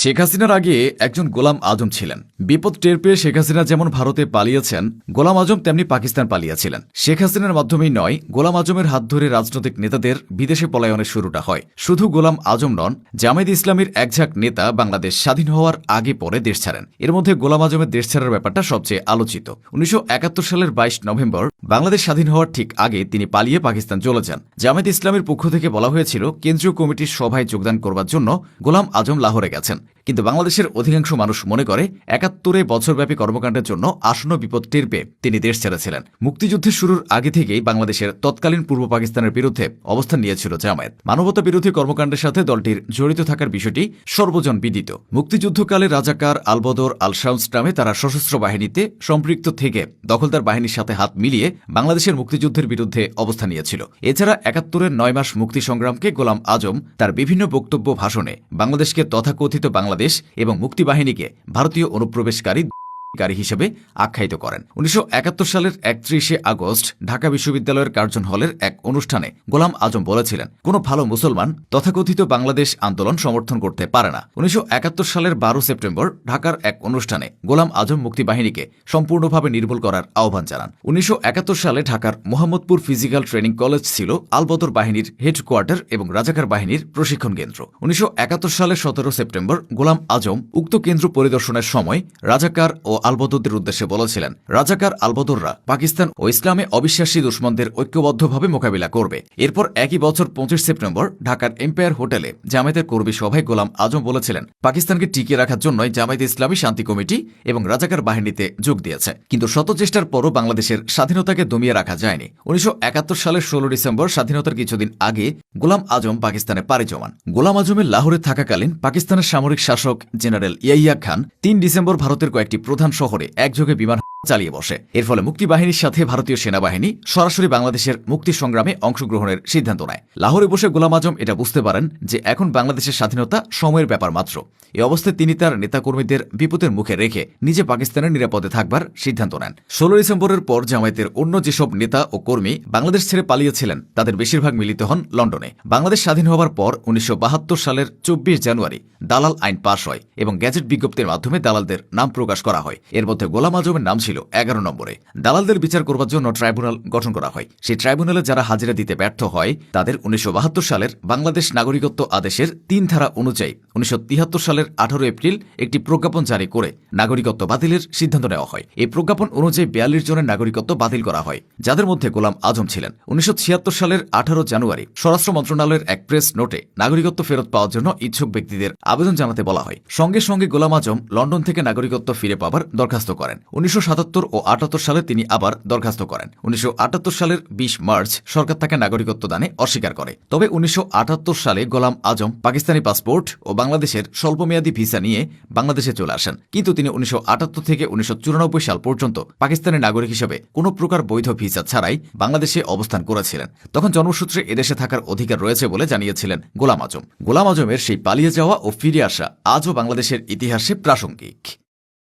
শেখ হাসিনার আগে একজন গোলাম আজম ছিলেন। বিপদ টের পেয়ে শেখ হাসিনা যেমন ভারতে পালিয়েছেন, গোলাম আজম তেমনি পাকিস্তান পালিয়েছিলেন। শেখ হাসিনার মাধ্যমেই নয়, গোলাম আজমের হাত ধরে রাজনৈতিক নেতাদের বিদেশে পলায়নের শুরুটা হয়। শুধু গোলাম আজম নন, জামায়াত ইসলামীর একঝাঁক নেতা বাংলাদেশ স্বাধীন হওয়ার আগে পরে দেশ ছাড়েন। এর মধ্যে গোলাম আজমের দেশ ছাড়ার ব্যাপারটা সবচেয়ে আলোচিত। ১৯৭১ সালের ২২ নভেম্বর বাংলাদেশ স্বাধীন হওয়ার ঠিক আগে তিনি পালিয়ে পাকিস্তান চলে যান। জামায়াত ইসলামীর পক্ষ থেকে বলা হয়েছিল কেন্দ্রীয় কমিটির সভায় যোগদান করবার জন্য গোলাম আজম লাহোরে গেছেন। কিন্তু বাংলাদেশের অধিকাংশ মানুষ মনে করে ৭১ বছরব্যাপী কর্মকাণ্ডের জন্য আসন্ন বিপদ টের পেয়ে তিনি দেশ ছেড়েছিলেন। মুক্তিযুদ্ধের শুরুর আগে থেকেই বাংলাদেশের তৎকালীন পূর্ব পাকিস্তানের বিরুদ্ধে অবস্থান নিয়েছিল জামায়াত। মানবতা বিরোধী কর্মকাণ্ডের সাথে দলটির জড়িত থাকার বিষয়টি সর্বজন বিদিত। মুক্তিযুদ্ধকালে রাজাকার, আলবদর, আল শামস নামে তারা সশস্ত্র বাহিনীতে সম্পৃক্ত থেকে দখলদার বাহিনীর সাথে হাত মিলিয়ে বাংলাদেশের মুক্তিযুদ্ধের বিরুদ্ধে অবস্থান নিয়েছিল। এছাড়া ৭১-এর ৯ মাস মুক্তি সংগ্রামকে গোলাম আজম তার বিভিন্ন বক্তব্য, ভাষণে বাংলাদেশকে তথাকথিত বাংলাদেশ এবং মুক্তিবাহিনীকে ভারতীয় অনুপ্রবেশকারী হিসেবে আখ্যায়িত করেন। ১৯৭১ সালের ৩১ আগস্ট ঢাকা বিশ্ববিদ্যালয়ের কার্জন হলের এক অনুষ্ঠানে গোলাম আজম বলেছিলেন, কোনো ভালো মুসলমান তথাকথিত বাংলাদেশ আন্দোলন সমর্থন করতে পারে না। ১৯৭১ সালের ১২ সেপ্টেম্বর ঢাকার এক অনুষ্ঠানে গোলাম আজম মুক্তিবাহিনীকে সম্পূর্ণভাবে নির্মূল করার আহ্বান জানান। ১৯৭১ সালে ঢাকার মোহাম্মদপুর ফিজিক্যাল ট্রেনিং কলেজ ছিল আলবদর বাহিনীর হেডকোয়ার্টার এবং রাজাকার বাহিনীর প্রশিক্ষণ কেন্দ্র। ১৯৭১ সালের ১৭ সেপ্টেম্বর গোলাম আজম উক্ত কেন্দ্র পরিদর্শনের সময় রাজাকার ও আলবদরদের উদ্দেশ্যে বলেছিলেন, রাজাকার আলবদররা পাকিস্তান ও ইসলামে অবিশ্বাসী দুশ্মনদের ঐক্যবদ্ধভাবে মোকাবিলা করবে। এরপর একই বছর ২৫ সেপ্টেম্বর ঢাকার এম্পায়ার হোটেলে জামায়াতের কর্মী সভায় গোলাম আজম বলেছিলেন, পাকিস্তানকে টিকিয়ে রাখার জন্যই জামায়াত ইসলামী শান্তি কমিটি এবং রাজাকার বাহিনীতে যোগ দিয়েছে। কিন্তু শত চেষ্টার পরও বাংলাদেশের স্বাধীনতাকে দমিয়ে রাখা যায়নি। ১৯৭১ সালের ১৬ ডিসেম্বর স্বাধীনতার কিছুদিন আগে গোলাম আজম পাকিস্তানে পাড়ি জমান। গোলাম আজমের লাহোরে থাকাকালীন পাকিস্তানের সামরিক শাসক জেনারেল ইয়াহিয়া খান ৩ ডিসেম্বর ভারতের কয়েকটি প্রধান শহরে একযোগে বিমান চালিয়ে বসে। এর ফলে মুক্তিবাহিনীর সাথে ভারতীয় সেনাবাহিনী সরাসরি বাংলাদেশের মুক্তি সংগ্রামে অংশগ্রহণের সিদ্ধান্ত নেয়। লাহোরে বসে গোলাম আজম এটা বুঝতে পারেন যে এখন বাংলাদেশের স্বাধীনতা সময়ের ব্যাপার মাত্র। এই অবস্থায় তিনি তার নেতাকর্মীদের বিপদের মুখে রেখে নিজে পাকিস্তানের নিরাপদে থাকবার সিদ্ধান্ত নেন। ১৬ ডিসেম্বরের পর জামায়াতের অন্য যেসব নেতা ও কর্মী বাংলাদেশ ছেড়ে পালিয়েছিলেন তাদের বেশিরভাগ মিলিত হন লন্ডনে। বাংলাদেশ স্বাধীন হওয়ার পর ১৯৭২ সালের ২৪ জানুয়ারি দালাল আইন পাশ হয় এবং গ্যাজেট বিজ্ঞপ্তির মাধ্যমে দালালদের নাম প্রকাশ করা হয়। এর মধ্যে গোলাম আজমের নাম ছিল ১১ নম্বরে। দালালদের বিচার করবার জন্য ট্রাইব্যুনাল গঠন করা হয়। সেই ট্রাইব্যুনালে যারা হাজিরা দিতে ব্যর্থ হয় তাদের ১৯৭২ সালের বাংলাদেশ নাগরিকত্ব আদেশের ৩ ধারা অনুযায়ী ১৯৭৩ সালের ১৮ এপ্রিল একটি প্রজ্ঞাপন জারি করে নাগরিকত্ব বাতিলের সিদ্ধান্ত নেওয়া হয়। এই প্রজ্ঞাপন অনুযায়ী ৪২ জনের নাগরিকত্ব বাতিল করা হয়, যাদের মধ্যে গোলাম আজম ছিলেন। ১৯৭৬ সালের ১৮ জানুয়ারি স্বরাষ্ট্র মন্ত্রণালয়ের এক প্রেস নোটে নাগরিকত্ব ফেরত পাওয়ার জন্য ইচ্ছুক ব্যক্তিদের আবেদন জানাতে বলা হয়। সঙ্গে সঙ্গে গোলাম আজম লন্ডন থেকে নাগরিকত্ব ফিরে পাবার দরখাস্ত করেন। ১৯৭৭ ও ৭৮ সালে তিনি আবার দরখাস্ত করেন। ১৯৭৮ সালের ২০ মার্চ সরকার তাকে নাগরিকত্ব দানে অস্বীকার করে। তবে ১৯৭৮ সালে গোলাম আজম পাকিস্তানি পাসপোর্ট ও বাংলাদেশের স্বল্পমেয়াদী ভিসা নিয়ে বাংলাদেশে চলে আসেন। কিন্তু তিনি ১৯৭৮ থেকে ১৯৯৪ সাল পর্যন্ত পাকিস্তানের নাগরিক হিসেবে কোনো প্রকার বৈধ ভিসা ছাড়াই বাংলাদেশে অবস্থান করেছিলেন। তখন জন্মসূত্রে এদেশে থাকার অধিকার রয়েছে বলে জানিয়েছিলেন গোলাম আজম। গোলাম আজমের সেই পালিয়ে যাওয়া ও ফিরে আসা আজও বাংলাদেশের ইতিহাসে প্রাসঙ্গিক।